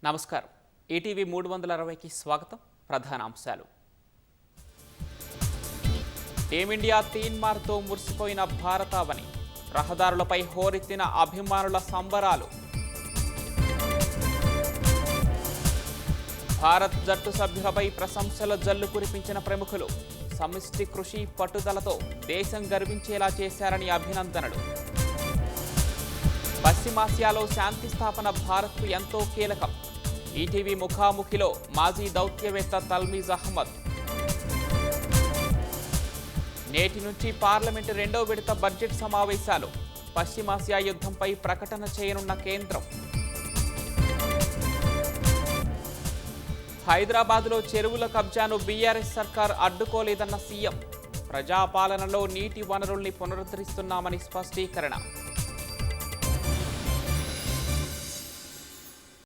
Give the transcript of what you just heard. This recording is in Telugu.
నమస్కారం. ఈటీవీ 360కి స్వాగతం. ప్రధాన అంశాలు. టీమిండియా తీన్మార్తో మురిసిపోయిన భారతావని, రహదారులపై హోరెత్తిన అభిమానుల సంబరాలు. భారత్ జట్టు సభ్యులపై ప్రశంసల జల్లు కురిపించిన ప్రముఖులు. సమిష్టి కృషి పట్టుదలతో దేశం గర్వించేలా చేశారని అభినందనలు. పశ్చిమాసియాలో శాంతి స్థాపన భారత్కు ఎంతో కీలకం. ఈటీవీ ముఖాముఖిలో మాజీ దౌత్యవేత్త తల్మీజ్ అహ్మద్. నేటి నుంచి పార్లమెంటు రెండో విడత బడ్జెట్ సమావేశాలు. పశ్చిమాసియా యుద్ధంపై ప్రకటన చేయనున్న కేంద్రం. హైదరాబాద్లో చెరువుల కబ్జాను బీఆర్ఎస్ సర్కార్ అడ్డుకోలేదన్న సీఎం. ప్రజాపాలనలో నీటి వనరుల్ని పునరుద్ధరిస్తున్నామని స్పష్టీకరణ.